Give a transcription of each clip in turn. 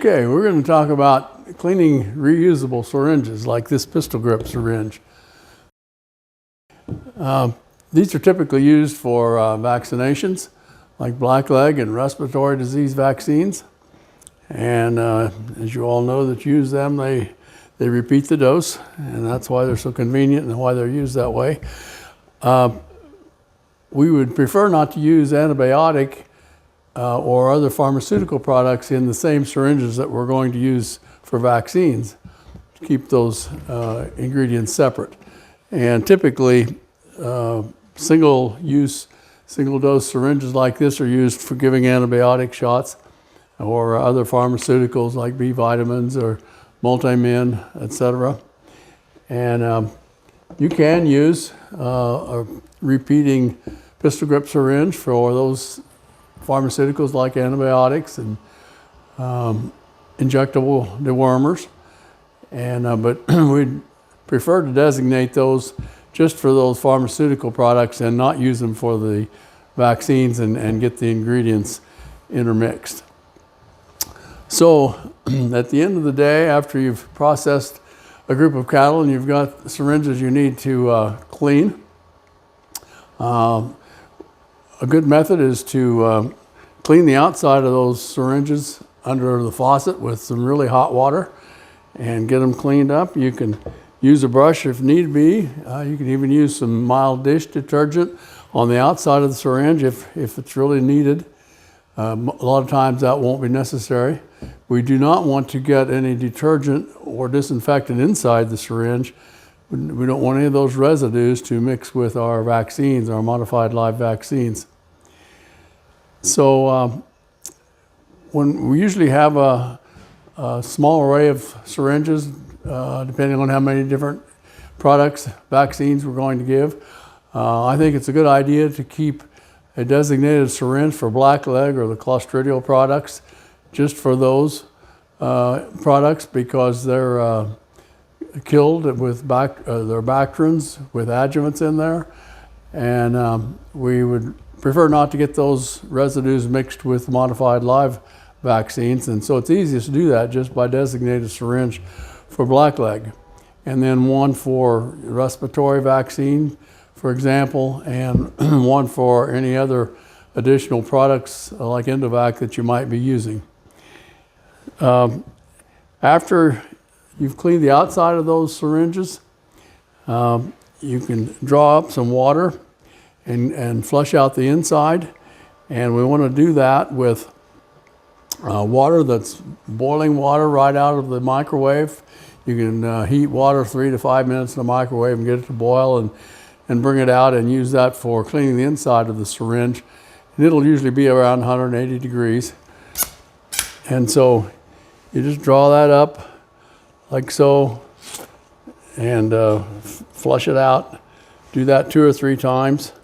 Okay, we're going to talk about cleaning reusable syringes like this pistol grip syringe. These are typically used for vaccinations like blackleg and respiratory disease vaccines. And as you all know that use them, they repeat the dose, and that's why they're so convenient and why they're used that way. We would prefer not to use antibiotic or other pharmaceutical products in the same syringes that we're going to use for vaccines, to keep those ingredients separate. And typically, single-dose syringes like this are used for giving antibiotic shots or other pharmaceuticals like B vitamins or multimin, etc. And you can use a repeating pistol grip syringe for those pharmaceuticals like antibiotics and injectable dewormers, and but we'd prefer to designate those just for those pharmaceutical products and not use them for the vaccines and get the ingredients intermixed. So at the end of the day, after you've processed a group of cattle and you've got syringes you need to clean, a good method is to clean the outside of those syringes under the faucet with some really hot water and get them cleaned up. You can use a brush if need be. You can even use some mild dish detergent on the outside of the syringe if it's really needed. A lot of times that won't be necessary. We do not want to get any detergent or disinfectant inside the syringe. We don't want any of those residues to mix with our vaccines, our modified live vaccines. So when we usually have a small array of syringes, depending on how many different products, vaccines we're going to give, I think it's a good idea to keep a designated syringe for blackleg or the Clostridial products, just for those products, because they're killed with their bacterins with adjuvants in there, and we would prefer not to get those residues mixed with modified live vaccines, and so it's easiest to do that just by designating a syringe for blackleg, and then one for respiratory vaccine, for example, and one for any other additional products like Endovac that you might be using. After you've cleaned the outside of those syringes, you can draw up some water and flush out the inside. And we want to do that with water that's boiling water right out of the microwave. You can heat water 3 to 5 minutes in the microwave and get it to boil and bring it out and use that for cleaning the inside of the syringe. And it'll usually be around 180 degrees. And so you just draw that up like so and flush it out. Do that 2 or 3 times.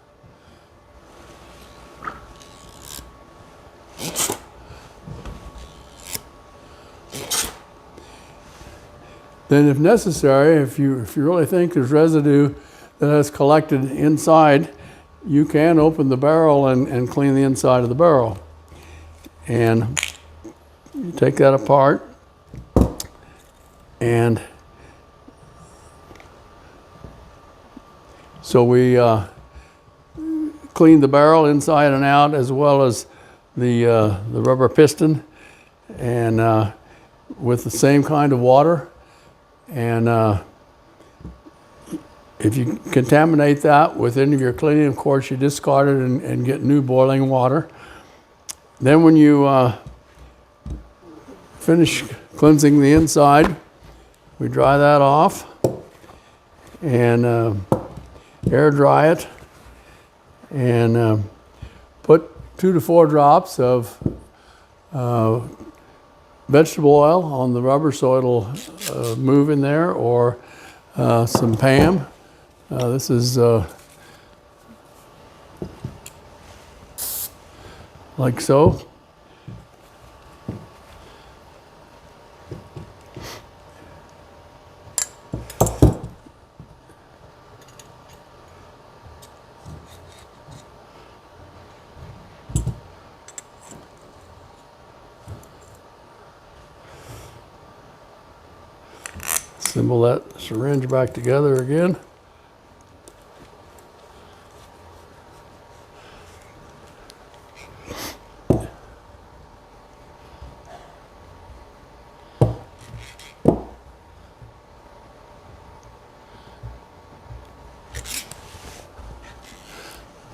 Then if necessary, if you really think there's residue that has collected inside, you can open the barrel and clean the inside of the barrel. And you take that apart, and so we clean the barrel inside and out, as well as the rubber piston, and with the same kind of water. And if you contaminate that with any of your cleaning, of course, you discard it and get new boiling water. Then when you finish cleansing the inside, we dry that off and air dry it, and put 2 to 4 drops of vegetable oil on the rubber so it'll move in there, or some PAM. This is like so. Assemble that syringe back together again.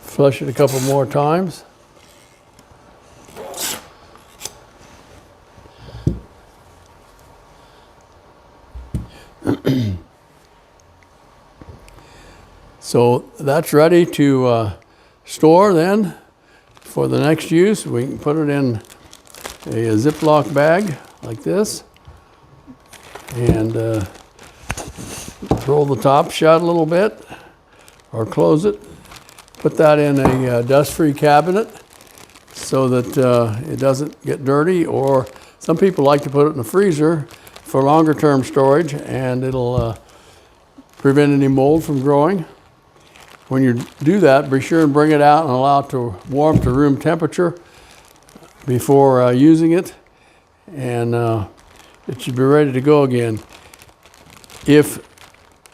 Flush it a couple more times. So that's ready to store then for the next use. We can put it in a Ziploc bag like this and roll the top shut a little bit or close it. Put that in a dust-free cabinet so that it doesn't get dirty, or some people like to put it in the freezer for longer term storage, and it'll prevent any mold from growing. When you do that, be sure and bring it out and allow it to warm to room temperature before using it, and it should be ready to go again. If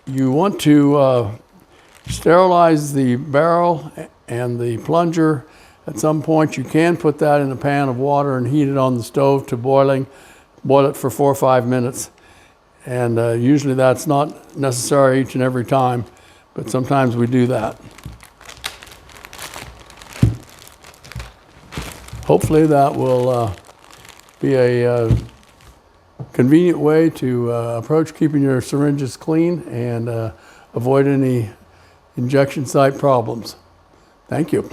you want to sterilize the barrel and the plunger, at some point you can put that in a pan of water and heat it on the stove to boiling. Boil it for 4 or 5 minutes. And usually that's not necessary each and every time, but sometimes we do that. Hopefully that will be a convenient way to approach keeping your syringes clean and avoid any injection site problems. Thank you.